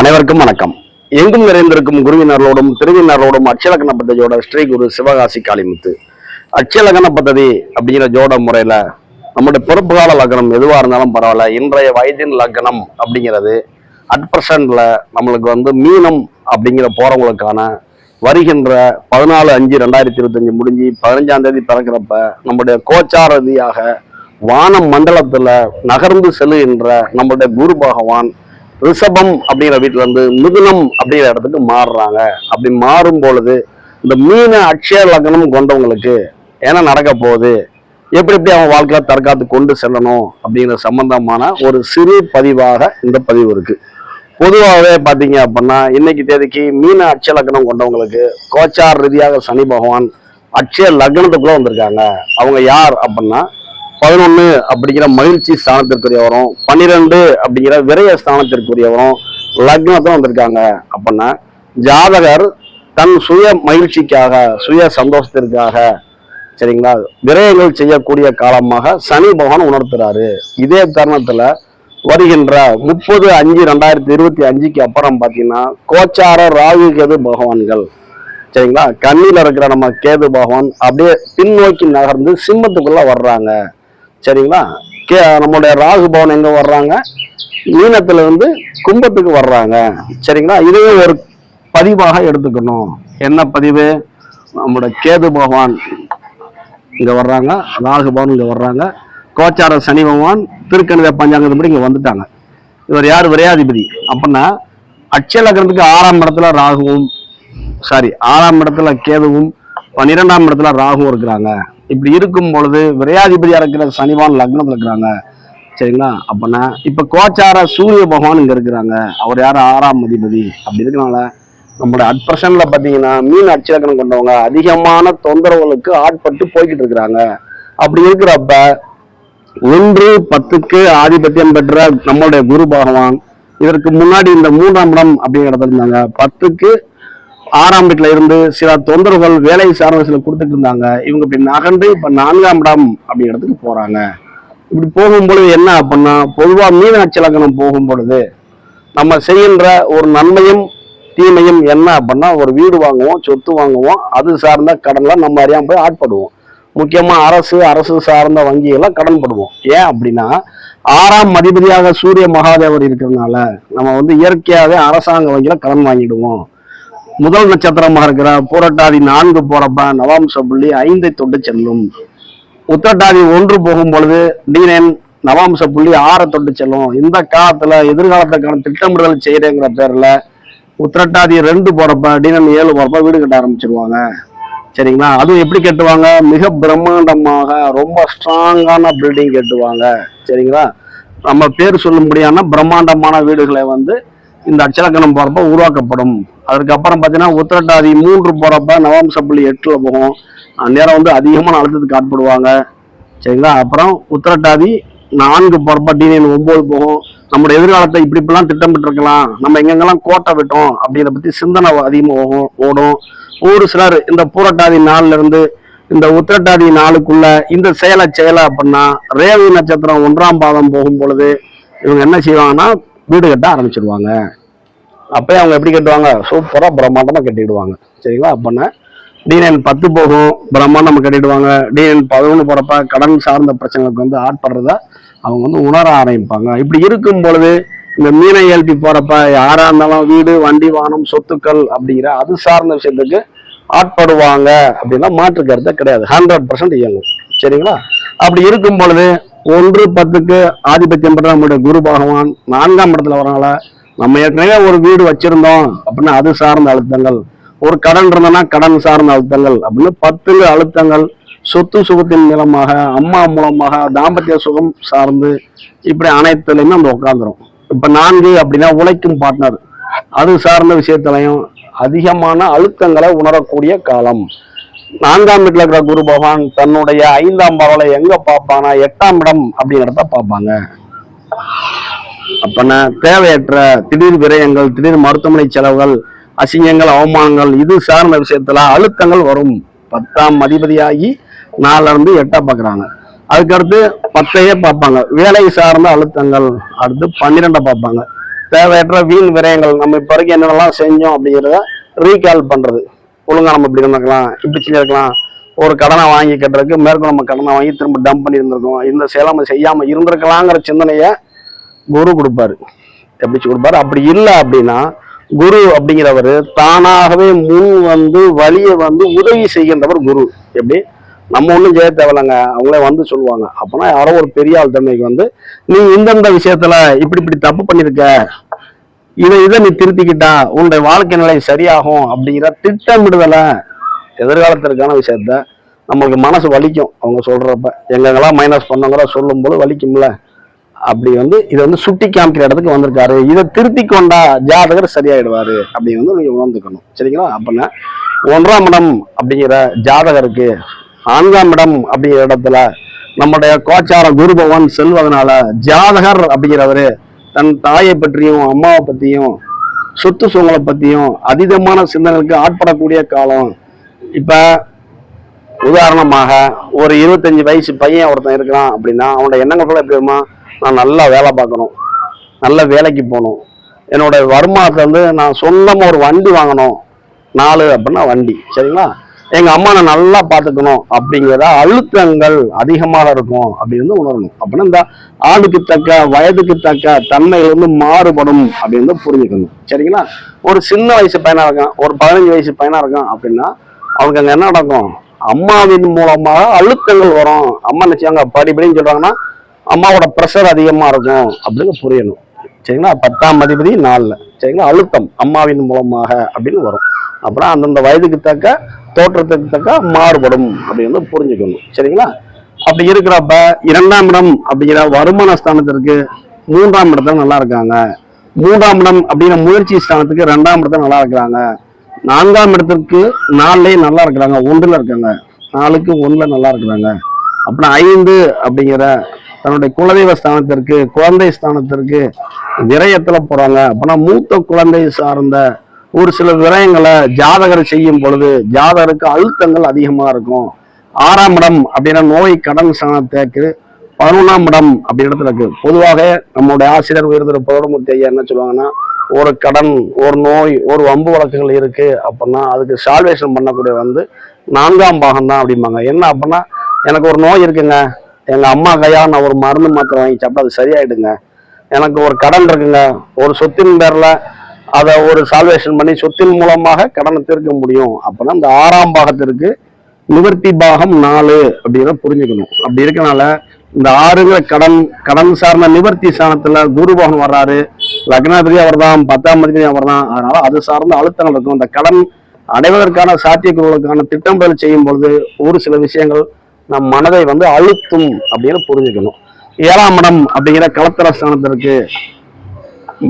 அனைவருக்கும் வணக்கம். எங்கும் நிறைந்திருக்கும் குருவினர்களோடும் திருவினர்களோடும் அட்சலக்கண பദ്ധதியோட ஸ்ரீ குரு சிவகாசி காளிமுத்து. அட்சலக்கண பദ്ധதி அப்படிங்கிற ஜோட முறையில நம்முடைய பொறுப்பு கால லக்னம் எதுவா இருந்தாலும் பரவாயில்ல, இன்றைய வயதின் லக்னம் அப்படிங்கிறது அட் பிரசன்ட்ல நம்மளுக்கு மீனம் அப்படிங்கிற போறவங்களுக்கான வருகின்ற 14/5/2025 முடிஞ்சு 15ஆம் தேதி பிறக்கிறப்ப நம்முடைய கோச்சார ரீதியாக வான மண்டலத்துல நகர்ந்து செல்லுகின்ற நம்முடைய குரு பகவான் ரிஷபம் அப்படிங்கிற வீட்டுல இருந்து மிதுனம் அப்படிங்கிற இடத்துக்கு மாறுறாங்க. அப்படி மாறும் பொழுது இந்த மீன அட்சய லக்னம் கொண்டவங்களுக்கு என்ன நடக்க போகுது, எப்படி எப்படி அவங்க வாழ்க்கையில தற்காத்து கொண்டு செல்லணும் அப்படிங்கிற சம்பந்தமான ஒரு சிறு பதிவாக இந்த பதிவு இருக்கு. பொதுவாகவே பார்த்தீங்க அப்படின்னா இன்னைக்கு தேதிக்கு மீன அட்சய லக்னம் கொண்டவங்களுக்கு கோச்சார் ரீதியாக சனி பகவான் அட்சய லக்னத்துக்குள்ள வந்திருக்காங்க. அவங்க யார் அப்படின்னா 11 அப்படிங்கிற மகிழ்ச்சி ஸ்தானத்திற்குரியவரும் 12 அப்படிங்கிற விரய ஸ்தானத்திற்குரியவரும் லக்னத்தை வந்திருக்காங்க. அப்படின்னா ஜாதகர் தன் சுய மகிழ்ச்சிக்காக சுய சந்தோஷத்திற்காக சரிங்களா விரயங்கள் செய்யக்கூடிய காலமாக சனி பகவான் உணர்த்துறாரு. இதே தருணத்துல வருகின்ற 30/5/2025 அப்புறம் பார்த்தீங்கன்னா கோச்சார ராகு கேது பகவான்கள் சரிங்களா கண்ணில இருக்கிற நம்ம கேது பகவான் அப்படியே பின்னோக்கி நகர்ந்து சிம்மத்துக்குள்ள வர்றாங்க. சரிங்களா நம்முடைய ராகு பவன் எங்க வர்றாங்க, மீனத்துல இருந்து கும்பத்துக்கு வர்றாங்க. சரிங்களா இதுவே ஒரு பதிவாக எடுத்துக்கணும். என்ன பதிவு, நம்முடைய கேது பகவான் இங்க வர்றாங்க, ராகு பவன் இங்க வர்றாங்க, கோச்சார சனி பகவான் திருக்கணித பஞ்சாங்கப்படி இங்க வந்துட்டாங்க. இவர் யார், விரையாதிபதி. அப்படின்னா அட்சய லக்னத்துக்கு 6ஆம் இடத்துல ராகுவும் 6ஆம் இடத்துல கேதுவும் 12ஆம் இடத்துல ராகுவும் இருக்கிறாங்க. இப்படி இருக்கும் பொழுது விரையாதிபதியா இருக்கிற சனிவான் லக்னத்துல இருக்கிறாங்க. சரிங்களா அப்படின்னா இப்ப கோச்சார சூரிய பகவான் இங்க இருக்கிறாங்க. அவர் யாரு, 6ஆம் அதிபதி. அப்படி இருக்கனால நம்மளோட அட் பிரசன்ட்ல பாத்தீங்கன்னா மீன் அட்சலக்கணம் கொண்டவங்க அதிகமான தொந்தரவுகளுக்கு ஆட்பட்டு போய்கிட்டு இருக்கிறாங்க. அப்படி இருக்கிறப்ப 1-10க்கு ஆதிபத்தியம் பெற்ற நம்மளுடைய குரு பகவான் இதற்கு முன்னாடி இந்த 3ஆம் இடம் அப்படிங்கிற இடத்துல இருந்தாங்க. 10க்கு 6ஆம் வீட்டுல இருந்து சில தொந்தரவுகள் வேலை சார்ந்த சில கொடுத்துட்டு இருந்தாங்க. இவங்க இப்படி நகர்ந்து இப்ப 4ஆம் இடம் அப்படிங்கிற இடத்துக்கு போறாங்க. இப்படி போகும் பொழுது என்ன அப்படின்னா பொதுவா மீன அட்சலக்கணம் போகும் பொழுது நம்ம செய்கின்ற ஒரு நன்மையும் தீமையும் என்ன அப்படின்னா ஒரு வீடு வாங்குவோம், சொத்து வாங்குவோம், அது சார்ந்த கடன்லாம் நம்ம அறியாம போய் ஆட்படுவோம். முக்கியமா அரசு சார்ந்த வங்கிகள்லாம் கடன் படுவோம். ஏன் அப்படின்னா 6ஆம் அதிபதியாக சூரிய மகாதேவர் இருக்கிறதுனால நம்ம இயற்கையாகவே அரசாங்க வங்கியில கடன் வாங்கிடுவோம். முதல் நட்சத்திரமாக இருக்கிற பூரட்டாதி 4 போறப்ப நவாம்ச புள்ளி 5 தொட்டு செல்லும். உத்திரட்டாதி 1 போகும் பொழுது D9 நவாம்ச புள்ளி 6 தொட்டு செல்லும். இந்த காலத்துல எதிர்காலத்துக்கான திட்டமிடுதல் செய்யறேங்கிற பேர்ல உத்திரட்டாதி 2 போறப்ப D9 7 போறப்ப வீடு கட்ட ஆரம்பிச்சிருவாங்க. சரிங்களா அதுவும் எப்படி கட்டுவாங்க, மிக பிரம்மாண்டமாக ரொம்ப ஸ்ட்ராங்கான பில்டிங் கட்டுவாங்க. சரிங்களா நம்ம பேர் சொல்ல முடியாத பிரம்மாண்டமான வீடுகளை இந்த அட்சலக்கணம் போறப்ப உருவாக்கப்படும். அதுக்கப்புறம் பார்த்தீங்கன்னா உத்திரட்டாதி 3 போறப்ப நவாம்ச புள்ளி 8ல போகும். அந்நேரம் அதிகமான அழுத்தத்துக்கு ஆட்படுவாங்க. சரிங்களா அப்புறம் உத்திரட்டாதி 4 போறப்ப D9 9 போகும். நம்முடைய எதிர்காலத்தை இப்படிலாம் திட்டமிட்டு இருக்கலாம், நம்ம எங்கெங்கெல்லாம் கோட்டை விட்டோம் அப்படிங்கிற பத்தி சிந்தனை அதிகமாக ஓடும். ஒரு சிலர் இந்த பூரட்டாதி 4ல இருந்து இந்த உத்திரட்டாதி 4க்குள்ள இந்த செயலை அப்படின்னா ரேவதி நட்சத்திரம் 1ஆம் பாதம் போகும் பொழுது இவங்க என்ன செய்வாங்கன்னா வீடு கட்ட ஆரம்பிச்சிருவாங்க. அப்பயே அவங்க எப்படி கட்டுவாங்க, சூப்பரா பிரம்மாண்டமா கட்டிடுவாங்க. சரிங்களா அப்படின்னா D9 10 போகும், பிரம்மாண்டமா கட்டிடுவாங்க. D9 11 போறப்ப கடன் சார்ந்த பிரச்சனைகளுக்கு ஆட்படுறத அவங்க உணர ஆரம்பிப்பாங்க. இப்படி இருக்கும் பொழுது இந்த மீனை ஏல்பி போறப்ப யாரா இருந்தாலும் வீடு வண்டி வாகனம் சொத்துக்கள் அப்படிங்கிற அது சார்ந்த விஷயத்துக்கு ஆட்படுவாங்க அப்படின்னா மாற்று கருத்தை கிடையாது. 100% இயங்கும். சரிங்களா அப்படி இருக்கும் பொழுது 1-10க்கு ஆதிபத்தியம் பெற்ற நம்முடைய குரு பகவான் 4ஆம் இடத்துல வரனால நம்ம ஏற்கனவே ஒரு வீடு வச்சிருந்தோம் அப்படின்னா அது சார்ந்த அழுத்தங்கள், ஒரு கடன் இருந்தோம்னா கடன் சார்ந்த அழுத்தங்கள் அப்படின்னு 10 அழுத்தங்கள் சொத்து சுகத்தின் மூலமாக அம்மா மூலமாக தாம்பத்திய சுகம் சார்ந்து இப்படி அனைத்துலையுமே உட்காந்துரும். இப்ப 4 அப்படின்னா உழைக்கும் பார்ட்னர், அது சார்ந்த விஷயத்திலையும் அதிகமான அழுத்தங்களை உணரக்கூடிய காலம். 4ஆம் வீட்டுல இருக்கிற குரு பகவான் தன்னுடைய 5ஆம் பரவலை எங்க பார்ப்பானா 8ஆம் இடம் அப்படிங்கிறத பார்ப்பாங்க. அப்பனா தேவையற்ற திடீர் விரயங்கள், திடீர் மருத்துவமனை செலவுகள், அசிங்கங்கள், அவமானங்கள் இது சார்ந்த விஷயத்துல அழுத்தங்கள் வரும். 10ஆம் அதிபதியாகி 4ல இருந்து 8 பார்க்குறாங்க. அதுக்கடுத்து 10ஐயே பார்ப்பாங்க, வேலை சார்ந்த அழுத்தங்கள். அடுத்து 12 பார்ப்பாங்க, தேவையற்ற வீண் விரயங்கள் நம்ம இப்ப வரைக்கும் என்னென்னலாம் செஞ்சோம் அப்படிங்கிறத ரீகால் பண்றது. ஒழுங்கா நம்ம இப்படி இருந்திருக்கலாம், இப்படி செஞ்சிருக்கலாம், ஒரு கடனை வாங்கி கட்டுறதுக்கு மேற்கொண்டு நம்ம கடனை வாங்கி திரும்ப டம்ப் பண்ணி இருந்திருக்கோம், இந்த செயலை நம்ம செய்யாம இருந்திருக்கலாங்கிற சிந்தனைய குரு கொடுப்பாரு. எப்படி கொடுப்பாரு? அப்படி இல்லை அப்படின்னா குரு அப்படிங்கிறவர் தானாகவே முன் வந்து வழியை வந்து உதவி செய்கின்றவர் குரு. எப்படி? நம்ம ஒன்றும் செய்ய தேவையில்லைங்க, அவங்களே வந்து சொல்லுவாங்க. அப்போனா யாரோ ஒரு பெரிய ஆள் தன்மைக்கு வந்து நீ இந்தந்த விஷயத்துல இப்படி இப்படி தப்பு பண்ணிருக்க, இதை நீ திருத்திக்கிட்டா உன்னுடைய வாழ்க்கை நிலை சரியாகும் அப்படிங்கிற திட்டமிடுதலை, எதிர்காலத்திற்கான விஷயத்த நம்மளுக்கு மனசு வலிக்கும். அவங்க சொல்றப்ப எங்கெங்கெல்லாம் மைனஸ் பண்ணவங்கள சொல்லும் போது வலிக்கும்ல. அப்படி வந்து இதை வந்து சுட்டி காமிக்கிற இடத்துக்கு வந்திருக்காரு. இதை திருத்தி கொண்டா ஜாதகர் சரியாயிடுவாரு அப்படின்னு வந்து நீங்க உணர்ந்துக்கணும். சரிங்களா? அப்படின்னா 1ஆம் இடம் அப்படிங்கிற ஜாதகருக்கு 4ஆம் இடம் அப்படிங்கிற இடத்துல நம்முடைய கோச்சார குரு பகவான் செல்வதனால ஜாதகர் அப்படிங்கிறவரு தன் தாயை பற்றியும் அம்மாவை பத்தியும் சொத்து சூழலை பத்தியும் அதீதமான சிந்தனைகளுக்கு ஆட்படக்கூடிய காலம். இப்ப உதாரணமாக ஒரு 25 வயசு பையன் ஒருத்தன் இருக்கிறான் அப்படின்னா அவனோட எண்ணங்கள் எப்படி வருமா? நான் நல்லா வேலை பார்க்கணும், நல்ல வேலைக்கு போகணும், என்னோட வருமானத்தை வந்து நான் சொந்தமாக ஒரு வண்டி வாங்கணும், 4 அப்படின்னா வண்டி. சரிங்களா? எங்க அம்மா நான் நல்லா பார்த்துக்கணும் அப்படிங்கிறத அழுத்தங்கள் அதிகமாக இருக்கும் அப்படின்னு உணரணும். அப்படின்னா இந்த ஆளுக்கு தக்க வயதுக்கு தக்க தன்மைகள் வந்து மாறுபடும் அப்படின்னு புரிஞ்சுக்கணும். சரிங்களா? ஒரு சின்ன வயசு பையனா இருக்கான், ஒரு 15 வயசு பையனா இருக்கான் அப்படின்னா அவனுக்கு அங்கே என்ன நடக்கும்? அம்மாவின் மூலமாக அழுத்தங்கள் வரும். அம்மா நினைச்சாங்க படிப்படின்னு சொல்றாங்கன்னா அம்மாவோட ப்ரெஷர் அதிகமா இருக்கும் அப்படின்னு புரியணும். சரிங்களா? 10ஆம் அதிபதி 4. சரிங்களா? அழுத்தம் அம்மாவின் மூலமாக அப்படின்னு வரும். அப்புறம் அந்தந்த வயதுக்கு தக்க தோற்றத்துக்கு தக்க மாறுபடும் அப்படின்னு புரிஞ்சுக்கணும். சரிங்களா? அப்படி இருக்கிறப்ப 2ஆம் இடம் அப்படிங்கிற வருமான ஸ்தானத்திற்கு 3ஆம் இடத்துல நல்லா இருக்காங்க. 3ஆம் இடம் அப்படிங்கிற முயற்சி ஸ்தானத்துக்கு 2ஆம் இடத்துல நல்லா இருக்கிறாங்க. 4ஆம் இடத்திற்கு 4லயே நல்லா இருக்கிறாங்க, 1ல இருக்காங்க. 4க்கு 1ல நல்லா இருக்கிறாங்க. அப்புறம் 5 அப்படிங்கிற தன்னுடைய குலதெய்வ ஸ்தானத்திற்கு குழந்தை ஸ்தானத்திற்கு விரயத்துல போறாங்க. அப்படின்னா மூத்த குழந்தை சார்ந்த ஒரு சில விரயங்களை ஜாதகர் செய்யும் பொழுது ஜாதகருக்கு அழுத்தங்கள் அதிகமா இருக்கும். 6ஆம் இடம் அப்படின்னா நோய் கடன் ஸ்தானத்திற்கு 11ஆம் இடம் அப்படி இடத்துல இருக்கு. பொதுவாக நம்மளுடைய ஆசிரியர் உயர்திரு பௌடமூர்த்தி ஐயா என்ன சொல்லுவாங்கன்னா, ஒரு கடன், ஒரு நோய், ஒரு வம்பு வழக்குகள் இருக்கு அப்படின்னா அதுக்கு சால்வேஷன் பண்ணக்கூடிய வந்து 4ஆம் பாகம் தான் அப்படிம்பாங்க. என்ன அப்படின்னா, எனக்கு ஒரு நோய் இருக்குங்க, எங்க அம்மா கையா நான் ஒரு மருந்து மாத்திரை வாங்கி சாப்பிட்டா அது சரியாயிடுங்க. எனக்கு ஒரு கடன் இருக்குங்க, ஒரு சொத்தின் பேர்ல அதை ஒரு சால்வேஷன் பண்ணி சொத்தின் மூலமாக கடனை தீர்க்க முடியும். அப்படின்னா இந்த 6ஆம் பாகத்திற்கு நிவர்த்தி பாகம் 4 அப்படின்னு புரிஞ்சுக்கணும். அப்படி இருக்கனால இந்த 6ங்கிற கடன் சார்ந்த நிவர்த்தி ஸ்தானத்துல குரு பகவான் வர்றாரு. லக்னாதிபதி அவர் தான், 10ஆம் அதிபதி அவர் தான். அதனால அது சார்ந்த அழுத்தங்கள் இருக்கும். இந்த கடன் அடைவதற்கான சாத்தியக்கூறுகளுக்கான திட்டமிடல் செய்யும் பொழுது ஒரு சில விஷயங்கள் நம் மனதை வந்து அழுத்தும் அப்படின்னு புரிஞ்சுக்கணும். 7ஆம் இடம் அப்படிங்கிற கலத்தர ஸ்தானத்திற்கு,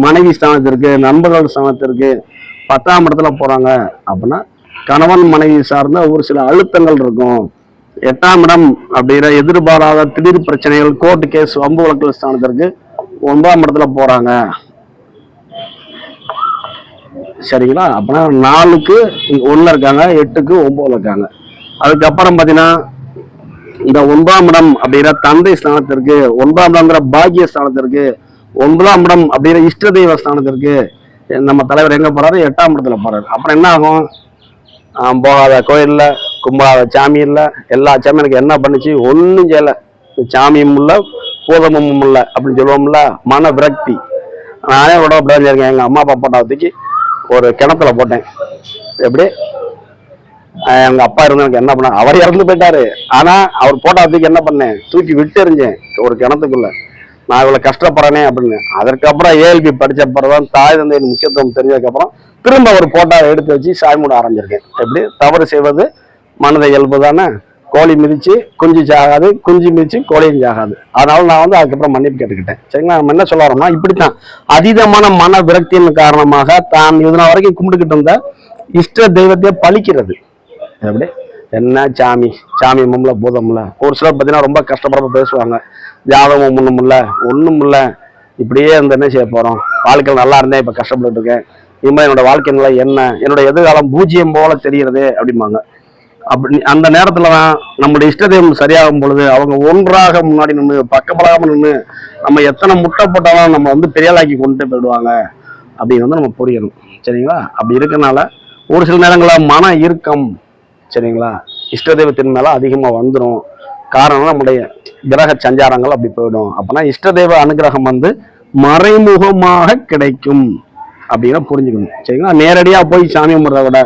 மனைவி ஸ்தானத்திற்கு, நண்பர்கள் ஸ்தானத்திற்கு 10ஆம் இடத்துல போறாங்க அப்படின்னா கணவன் மனைவி சார்ந்த ஒரு சில அழுத்தங்கள் இருக்கும். 8ஆம் இடம் அப்படிங்கிற எதிர்பாராத திடீர் பிரச்சனைகள், கோர்ட் கேஸ், வம்பு வழக்கு ஸ்தானத்திற்கு 9ஆம் இடத்துல போறாங்க. சரிங்களா? அப்படின்னா 4க்கு 1ல இருக்காங்க, 8க்கு 9ல இருக்காங்க. அதுக்கப்புறம் பாத்தீங்கன்னா இந்த 9ஆம் இடம் அப்படிங்கிற தந்தை ஸ்தானத்திற்கு, 9ஆம் இடம்ங்கிற பாக்கிய ஸ்தானத்திற்கு, 9ஆம் இடம் அப்படிங்கிற இஷ்ட தெய்வ ஸ்தானத்திற்கு நம்ம தலைவர் எங்க போறாரு? 8ஆம் இடத்துல போறாரு. அப்புறம் என்ன ஆகும்? போகாத கோயில்ல, கும்பாத சாமி இல்லை, எல்லா சாமியும் எனக்கு என்ன பண்ணுச்சு? ஒன்றும் செய்யலை, சாமியும் இல்லை, பூதமும் இல்லை அப்படின்னு சொல்லுவோம்ல, மன விரக்தி. நானே விட அப்படிதான் இருக்கேன். எங்க அம்மா அப்பா போட்டா தூக்கி ஒரு கிணத்துல போட்டேன். எப்படி? எங்க அப்பா இருந்து எனக்கு என்ன பண்ண, அவர் இறந்து போயிட்டாரு. ஆனா அவர் போட்டா தூக்கி என்ன பண்ணேன்? தூக்கி விட்டு எறிஞ்சேன் ஒரு கிணத்துக்குள்ள. நான் இவ்வளவு கஷ்டப்படுறேனே அப்படின்னு. அதற்கப்புறம் ஏஎல்பி படிச்ச பிறகுதான் தாய் தந்தையின் முக்கியத்துவம் தெரிஞ்சதுக்கப்புறம் திரும்ப ஒரு போட்டோவை எடுத்து வச்சு சாமி மூட ஆரம்பிச்சிருக்கேன். எப்படி? தவறு செய்வது மனதை இயல்பு தானே. கோழி மிதிச்சு குஞ்சு சாகாது, குஞ்சு மிதிச்சு கோழியும் சாகாது. அதனால நான் வந்து அதுக்கப்புறம் மன்னிப்பு கேட்டுக்கிட்டேன். சரிங்களா? நம்ம என்ன சொல்ல வரோம்னா, இப்படித்தான் அதீதமான மன விரக்தியின் காரணமாக தான் இதனால் வரைக்கும் கும்பிட்டுக்கிட்டு இருந்த இஷ்ட தெய்வத்தையே பழிக்கிறது. எப்படி? என்ன சாமி, சாமி மும்ல பூதம்ல. ஒரு சிலர் பார்த்தீங்கன்னா ரொம்ப கஷ்டப்பட பேசுவாங்க, ஜாதகம் ஒண்ணும் இல்ல, இப்படியே இருந்து என்ன செய்ய போறோம், வாழ்க்கை நல்லா இருந்தேன் இப்ப கஷ்டப்பட்டு இருக்கேன், இனிமே என்னோட வாழ்க்கை நிலை என்ன, என்னோட எதிர்காலம் பூஜ்ஜியம் போல தெரிகிறது அப்படிம்பாங்க. அப்படி அந்த நேரத்துலதான் நம்முடைய இஷ்ட தெய்வம் சரியாகும் பொழுது அவங்க ஒன்றாக முன்னாடி நின்று பக்கப்படாம நின்று நம்ம எத்தனை முட்டை போட்டாலும் நம்ம வந்து பெரியாளாக்கி கொண்டு போயிடுவாங்க அப்படின்னு வந்து நம்ம புரியணும். சரிங்களா? அப்படி இருக்கனால ஒரு சில நேரங்களில் மன இறுக்கம், சரிங்களா, இஷ்ட தெய்வத்தின் மேல அதிகமா வந்துடும். காரணம் நம்முடைய கிரக சஞ்சாரங்கள் அப்படி போயிடும். அப்பனா இஷ்ட தெய்வ அனுகிரகம் வந்து மறைமுகமாக கிடைக்கும் அப்படின்னு புரிஞ்சுக்கணும். சரிங்களா? நேரடியா போய் சாமி கும்பிட்றத விட,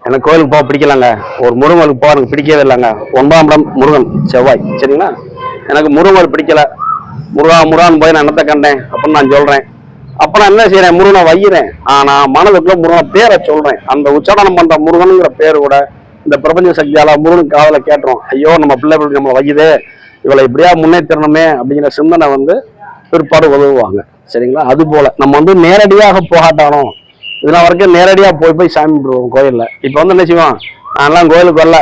எனக்கு கோயிலுக்கு போக பிடிக்கலங்க, ஒரு முருகனுக்கு போக எனக்கு பிடிக்கவே இல்லைங்க, 9ஆம் இடம் முருகன் செவ்வாய், சரிங்களா, எனக்கு முருகன் பிடிக்கல, முருகான்னு போய் நான் என்னத்தை கண்டேன் அப்படின்னு நான் சொல்றேன். அப்ப நான் என்ன செய்யறேன், முருகனை வையிறேன். ஆனா மனதுக்குள்ள முருகனை பேரை சொல்றேன். அந்த உச்சாரணம் பண்ற முருகனுங்கிற பேர் கூட இந்த பிரபஞ்ச சக்தியால முருகனுக்கு காதல கேட்டுரும். ஐயோ நம்ம பிள்ளை நம்மளை வையுதே, இவளை இப்படியா முன்னேற்றணுமே அப்படிங்கிற சிந்தனை வந்து பிற்பாடு உதவுவாங்க. சரிங்களா? அது போல நம்ம வந்து நேரடியாக போகாட்டாலும் இதெல்லாம் வரைக்கும் நேரடியா போய் சாமி கும்பிடுவோம் கோயில்ல. இப்ப வந்து என்ன செய்வோம், நான்லாம் கோயிலுக்கு வரல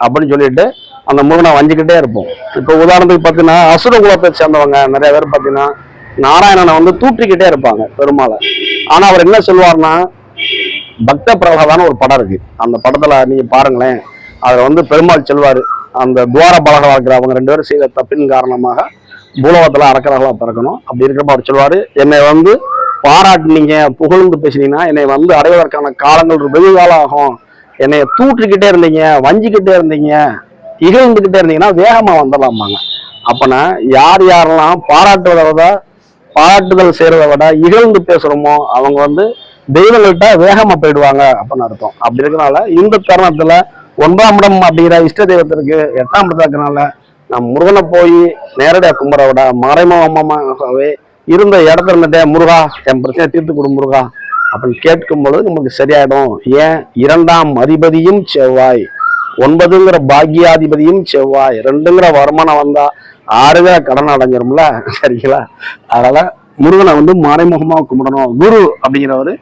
அப்படின்னு சொல்லிட்டு அந்த முருகனை வஞ்சிக்கிட்டே இருப்போம். இப்ப உதாரணத்துக்கு பார்த்தீங்கன்னா அசுர குலத்தை சேர்ந்தவங்க நிறைய பேர் பார்த்தீங்கன்னா நாராயணனை வந்து தூற்றிக்கிட்டே இருப்பாங்க பெருமாளை. ஆனா அவர் என்ன சொல்லுவார்னா, பக்த பிரகலாதான ஒரு படம் இருக்கு, அந்த படத்துல நீங்க பாருங்களேன், அதுல வந்து பெருமாள் செல்வாரு, அந்த துவார பலகா இருக்கிற அவங்க 2 பேரும் செய்த தப்பின் காரணமாக பூலோகத்துல அரக்கர்களா பிறக்கணும். அப்படி இருக்கிறப்ப அவர் சொல்வாரு, என்னை வந்து பாராட்டுனீங்க, புகழ்ந்து பேசினீங்கன்னா என்னை வந்து அடைவதற்கான காலங்கள் வெகு காலம் ஆகும். என்னை தூற்றிக்கிட்டே இருந்தீங்க, வஞ்சிக்கிட்டே இருந்தீங்க, இகழ்ந்துகிட்டே இருந்தீங்கன்னா வேகமா வந்துடலாமாங்க. அப்பனா யார் யாரெல்லாம் பாராட்டுதல் செய்யறதை விட இகழ்ந்து பேசுறோமோ அவங்க வந்து தெய்வங்கள்ட்ட வேகமா போயிடுவாங்க அப்படின்னு அர்த்தம். அப்படி இருக்கனால இந்த தருணத்துல 9ஆம் இடம் அப்படிங்கிற இஷ்ட தெய்வத்திற்கு 8ஆம் இடத்துல இருக்கிறனால நம்ம முருகனை போய் நேரடியா கும்புற விட மறைமுகமாகவே இருந்த இடத்துல இருந்துட்டே முருகா என் பிரச்சனை தீர்த்து கொடு முருகா அப்படின்னு கேட்கும் பொழுது நமக்கு சரியாயிடும். ஏன், 2ஆம் அதிபதியும் செவ்வாய், 9ங்கிற பாக்கியாதிபதியும் செவ்வாய், 2ங்கிற வருமானம் வந்தா 6ங்கிற கடன் அடைஞ்சிரும்ல. சரிங்களா? அதனால முருகனை வந்து மறைமுகமா கும்பிடணும். குரு அப்படிங்கிறவரு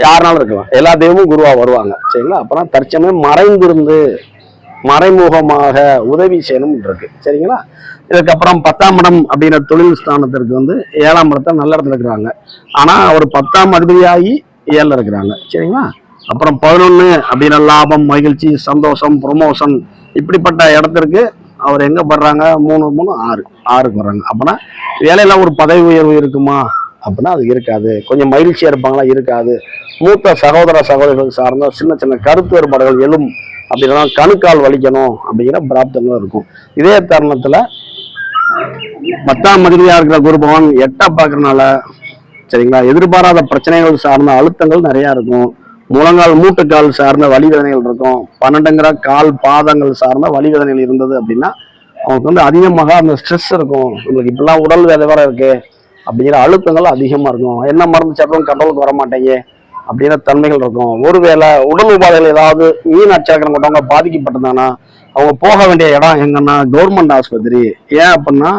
யாருனாலும் இருக்கலாம், எல்லா தெய்வமும் குருவா வருவாங்க. சரிங்களா? அப்பதான் தற்சமயம் மறைந்திருந்து மறைமுகமாக உதவி செய்யணும் இருக்கு. சரிங்களா? இதுக்கப்புறம் 10ஆம் இடம் அப்படிங்கிற தொழில் ஸ்தானத்திற்கு வந்து 7ஆம் இடத்தை நல்ல இடத்துல இருக்கிறாங்க. ஆனா அவர் 10ஆம் அதிபதியாகி 7ல இருக்கிறாங்க. சரிங்களா? அப்புறம் 11 அப்படிங்கிற லாபம், மகிழ்ச்சி, சந்தோஷம், ப்ரொமோஷன் இப்படிப்பட்ட இடத்திற்கு அவர் எங்க படுறாங்க, 3 3 6க்கு வர்றாங்க. அப்படின்னா வேலையில ஒரு பதவி உயர்வு இருக்குமா அப்படின்னா அது இருக்காது. கொஞ்சம் மகிழ்ச்சியா இருப்பாங்களா, இருக்காது. மூத்த சகோதர சகோதரிகள் சார்ந்த சின்ன சின்ன கருத்து வேறுபாடுகள் எழும் அப்படின்னா கணுக்கால் வலிக்கணும் அப்படிங்கிற பிராப்தங்களும் இருக்கும். இதே தருணத்துல 10ஆம் அதிபதியா இருக்கிற குரு பகவான் 8 பார்க்கறதுனால, சரிங்களா, எதிர்பாராத பிரச்சனைகள் சார்ந்த அழுத்தங்கள் நிறைய இருக்கும். முழங்கால் மூட்டுக்கால் சார்ந்த வலிவேதனைகள் இருக்கும். 12ங்கிற கால் பாதங்கள் சார்ந்த வலிவேதனைகள் இருந்தது அப்படின்னா அவங்களுக்கு வந்து அதிகமாக அந்த ஸ்ட்ரெஸ் இருக்கும். உங்களுக்கு இப்பெல்லாம் உடல் வேலை வேற இருக்கு அப்படிங்கிற அழுத்தங்கள் அதிகமா இருக்கும். என்ன மருந்து சாப்பிடும் கண்ட்ரோலுக்கு வர மாட்டேங்க அப்படிங்கிற தன்மைகள் இருக்கும். ஒருவேளை உடல் உபாதைகள் ஏதாவது மீன் அச்சக்கரம் கொண்டவங்க பாதிக்கப்பட்டிருந்தாங்கன்னா அவங்க போக வேண்டிய இடம் எங்கன்னா கவர்மெண்ட் ஆஸ்பத்திரி. ஏன் அப்படின்னா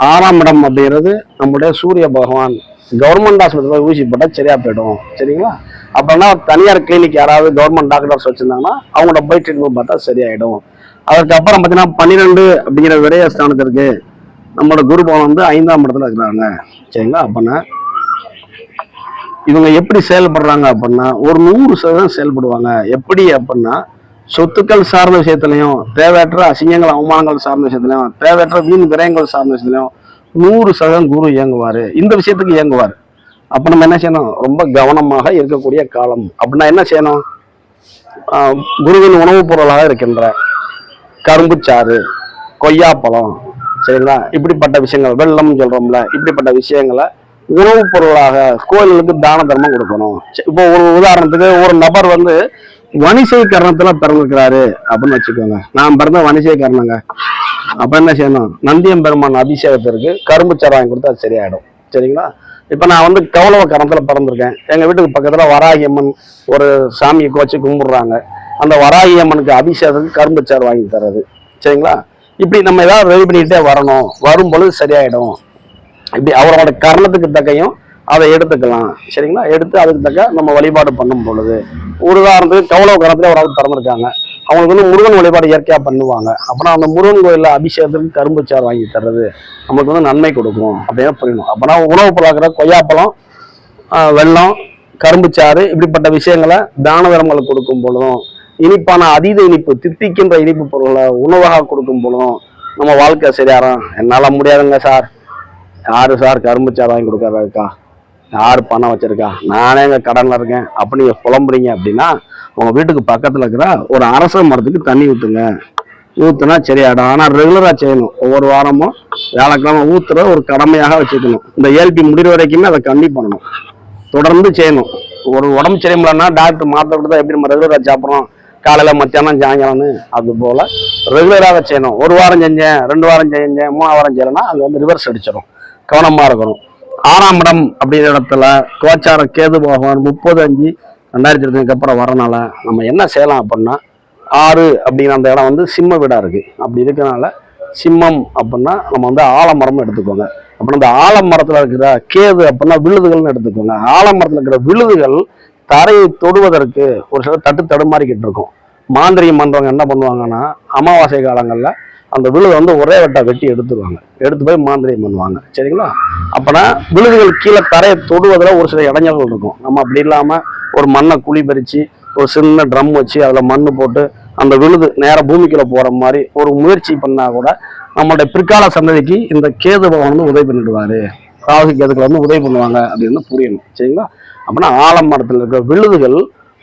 6ஆம் இடம் அப்படிங்கிறது நம்முடைய சூரிய பகவான். கவர்மெண்ட் ஆஸ்பத்திரியில் ஊசி போட்டால் சரியா போயிடும். சரிங்களா? அப்படின்னா தனியார் கிளினிக் யாராவது கவர்மெண்ட் டாக்டர்ஸ் வச்சிருந்தாங்கன்னா அவங்களோட போய் ட்ரீட்மெண்ட் பார்த்தா சரியாயிடும். அதுக்கப்புறம் பார்த்தீங்கன்னா 12 அப்படிங்கிற விரயஸ்தானத்திற்கு நம்மளோட குரு பகவான் வந்து 5ஆம் இடத்துல இருக்கிறாங்க. சரிங்களா? அப்படின்னா இவங்க எப்படி செயல்படுறாங்க அப்படின்னா ஒரு 100% செயல்படுவாங்க. எப்படி அப்படின்னா சொத்துக்கள் சார்ந்த விஷயத்திலையும், தேவையற்ற அசிங்கங்கள் அவமானங்கள் சார்ந்த விஷயத்திலையும், தேவையற்ற வீண் விரயங்கள் சார்ந்த விஷயத்திலையும் 100% குரு இயங்குவாரு. இந்த விஷயத்துக்கு இயங்குவார். அப்ப நம்ம என்ன செய்யணும், ரொம்ப கவனமாக இருக்கக்கூடிய காலம். அப்படின்னா என்ன செய்யணும், குருவின் உணவுப் பொருளாக இருக்கின்ற கரும்புச்சாறு, கொய்யாப்பழம், சரிங்களா, இப்படிப்பட்ட விஷயங்கள், வெள்ளம் சொல்றோம்ல, இப்படிப்பட்ட விஷயங்களை உணவுப் பொருளாக கோயில்களுக்கு தான தர்மம் கொடுக்கணும். இப்போ ஒரு உதாரணத்துக்கு ஒரு நபர் வந்து வணிசை கரணத்துல பிறந்திருக்கிறாரு அப்படின்னு வச்சுக்கோங்க. நான் பிறந்த வணிசை கரணங்க. அப்ப என்ன செய்யணும், நந்தியம் பெருமான் அபிஷேகத்திற்கு கரும்புச்சாறு வாங்கி கொடுத்தா அது சரியாயிடும். சரிங்களா? இப்ப நான் வந்து கௌளவ கரணத்துல பிறந்திருக்கேன். எங்க வீட்டுக்கு பக்கத்துல வராகி அம்மன் ஒரு சாமியை கோச்சு கும்பிடுறாங்க. அந்த வராகி அம்மனுக்கு அபிஷேகத்துக்கு கரும்புச்சாறு வாங்கி தர்றது. சரிங்களா? இப்படி நம்ம ஏதாவது ரெடி பண்ணிக்கிட்டே வரணும். வரும் பொழுது சரியாயிடும். இப்படி அவரோட கரணத்துக்கு தக்கையும் அதை எடுத்துக்கலாம். சரிங்களா? எடுத்து அதுக்கு தக்க நம்ம வழிபாடு பண்ணும் பொழுது, ஒரு உதாரணத்துக்கு கௌளவ கரணத்துல ஒரு ஆள் பிறந்திருக்காங்க, அவங்களுக்கு வந்து முருகன் வழிபாடு இயற்கையா பண்ணுவாங்க. அப்படின்னா அந்த முருகன் கோயில்ல அபிஷேகத்துக்கு கரும்புச்சாறு வாங்கி தர்றது நமக்கு வந்து நன்மை கொடுக்கும் அப்படின்னு புரியணும். அப்பனா உணவு பொருளாக்கிற கொய்யாப்பழம், வெள்ளம், கரும்புச்சாறு இப்படிப்பட்ட விஷயங்களை தான தர்மங்களுக்கு கொடுக்கும் பொழுதும், இனிப்பான அதீத இனிப்பு தித்திக்கின்ற இனிப்பு பொருளை உணவாக கொடுக்கும் பொழுதும் நம்ம வாழ்க்கை சரியாரம். என்னால முடியாதுங்க சார். யாரு சார் கரும்பு சார் வாங்கி கொடுக்கறதுக்கா? யாரு பணம் வச்சிருக்கா? நானே எங்க கடன்ல இருக்கேன் அப்படி நீங்க புலம்புறீங்க அப்படின்னா, உங்க வீட்டுக்கு பக்கத்துல இருக்கிற ஒரு அரச மரத்துக்கு தண்ணி ஊத்துங்க. ஊத்துனா சரியாயிடும். ஆனா ரெகுலரா செய்யணும். ஒவ்வொரு வாரமும் வியாழக்கிழமை ஊத்துற ஒரு கடமையாக வச்சுக்கணும். இந்த ஏல்பி முடிவு வரைக்குமே அதை கண்டி பண்ணணும். தொடர்ந்து செய்யணும். ஒரு உடம்பு சரியில்லைன்னா டாக்டர் மாத்திரை கொடுத்தா எப்படி நம்ம ரெகுலரா சாப்பிட்றோம், காலையில மத்தியானம் சாயங்காலம்னு, அது போல ரெகுலராக செய்யணும். ஒரு வாரம் செஞ்சேன், 2 வாரம் செஞ்சேன், 3 வாரம் செய்யலைன்னா அது வந்து ரிவர்ஸ் அடிச்சிடும். கவனமா இருக்கணும். 6ஆம் இடம் அப்படிங்கிற இடத்துல கோச்சார கேது பகவான் 30/5/2020 அப்புறம் வரனால நம்ம என்ன செய்யலாம் அப்படின்னா, 6 அப்படிங்கிற அந்த இடம் வந்து சிம்ம வீடா இருக்கு. அப்படி இருக்கனால சிம்மம் அப்படின்னா நம்ம வந்து ஆலமரம்னு எடுத்துக்கோங்க. அப்படின்னா இந்த ஆலமரத்துல இருக்கிற கேது அப்படின்னா விழுதுகள்னு எடுத்துக்கோங்க. ஆலமரத்துல இருக்கிற விழுதுகள் தரையை தொடுவதற்கு ஒரு சில தடுமாறிக்கிட்டு இருக்கும். மாந்திரிகம் பண்றவங்க என்ன பண்ணுவாங்கன்னா, அமாவாசை காலங்கள்ல அந்த விழுதை வந்து ஒரே வட்டா வெட்டி எடுத்துருவாங்க. எடுத்து போய் மாந்திரியம் பண்ணுவாங்க. சரிங்களா? அப்பனா விழுதுகள் கீழே தரையை தொடுவதில் ஒரு சில இடைஞ்சல்கள் இருக்கும். நம்ம அப்படி இல்லாம ஒரு மண்ணை குழி பறிச்சு ஒரு சின்ன ட்ரம் வச்சு அதுல மண்ணு போட்டு அந்த விழுது நேர பூமிக்குள்ள போற மாதிரி ஒரு முயற்சி பண்ணா கூட நம்மளுடைய பிற்கால சந்ததிக்கு இந்த கேது பகவான் வந்து உதவி பண்ணிடுவாரு. ராகு கேதுக்கள் வந்து உதவி பண்ணுவாங்க அப்படின்னு புரியணும். சரிங்களா? அப்படின்னா ஆலமரத்தில் இருக்கிற விழுதுகள்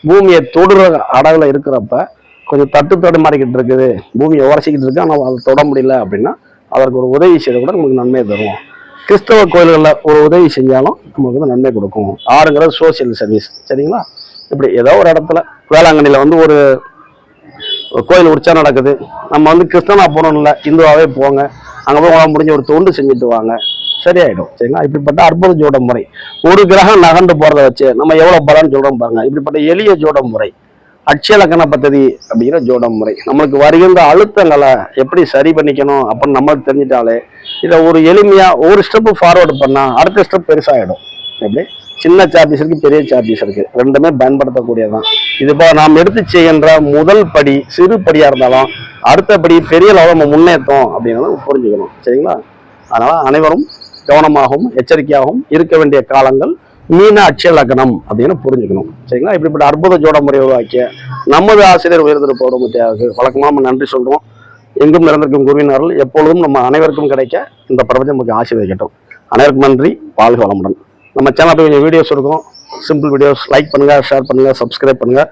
பூமியை தொடுற அடகுல இருக்கிறப்ப கொஞ்சம் தடுமாறிக்கிட்டு இருக்குது, பூமியை உரசிக்கிட்டு இருக்கு, ஆனால் அதை தொட முடியல அப்படின்னா அதற்கு ஒரு உதவி செய்த கூட நமக்கு நன்மையை தரும். கிறிஸ்தவ கோயில்களில் ஒரு உதவி செஞ்சாலும் நமக்கு வந்து நன்மை கொடுக்கும். 6ங்கிறது சோசியல் சர்வீஸ். சரிங்களா? இப்படி ஏதோ ஒரு இடத்துல வேளாங்கண்ணியில் வந்து ஒரு கோயில் உற்சவம் நடக்குது, நம்ம வந்து கிறிஸ்தவனா போகணும் இல்லை, இந்துவாகவே போங்க, அங்கே போய் உங்களால் முடிஞ்ச ஒரு தொண்டு செஞ்சுட்டு வாங்க, சரியாயிடும். சரிங்களா? இப்படிப்பட்ட அற்புத ஜோட முறை. ஒரு கிரகம் நகர்ந்து போறதை வச்சு நம்ம எவ்வளவு பலன் சொல்றோம் பாருங்க. இப்படிப்பட்ட எளிய ஜோட முறை அட்சய லக்கண பദ്ധதி அப்படிங்கிற ஜோட முறை நம்மளுக்கு வருகின்ற அழுத்தங்களை எப்படி சரி பண்ணிக்கணும் அப்படின்னு நம்மளுக்கு தெரிஞ்சிட்டாலே இதை ஒரு எளிமையா ஒரு ஸ்டெப் ஃபார்வர்டு பண்ணா அடுத்த ஸ்டெப் பெருசாகிடும். எப்படி சின்ன சார்ஜஸ் இருக்கு, பெரிய சார்ஜஸ் இருக்கு, ரெண்டுமே பயன்படுத்தக்கூடியதான். இது இப்போ நாம் எடுத்து செய்கின்ற முதல் படி சிறு படியா இருந்தாலும் அடுத்தபடி பெரிய லெவலில் நம்ம முன்னேற்றோம் அப்படிங்கிறத புரிஞ்சுக்கணும். சரிங்களா? அதனால அனைவரும் கவனமாகவும் எச்சரிக்கையாகவும் இருக்க வேண்டிய காலங்கள் மீன அட்சய லக்னம் அப்படின்னு புரிஞ்சுக்கணும். சரிங்களா? இப்படிப்பட்ட அற்புத ஜோட முறை உருவாக்கிய நமது ஆசிரியர் உயர்ந்திருப்போட முத்தியாவுக்கு வழக்கமாக நன்றி சொல்றோம். எங்கும் நிறந்திருக்கும் குருவினர்கள் எப்பொழுதும் நம்ம அனைவருக்கும் கிடைக்க இந்த பிரபஞ்சம் நமக்கு ஆசீர்வதிக்கட்டும். அனைவருக்கும் நன்றி. வாழ்க வளமுடன். நம்ம சேனலுக்கு கொஞ்சம் வீடியோஸ் இருக்கும், சிம்பிள் வீடியோஸ். லைக் பண்ணுங்க, ஷேர் பண்ணுங்க, சப்ஸ்கிரைப் பண்ணுங்க.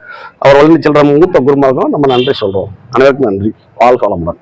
அவர் வளர்ந்து செல்ற மூத்த குருமாருக்கும் நம்ம நன்றி சொல்றோம். அனைவருக்கும் நன்றி. வாழ்க வளமுடன்.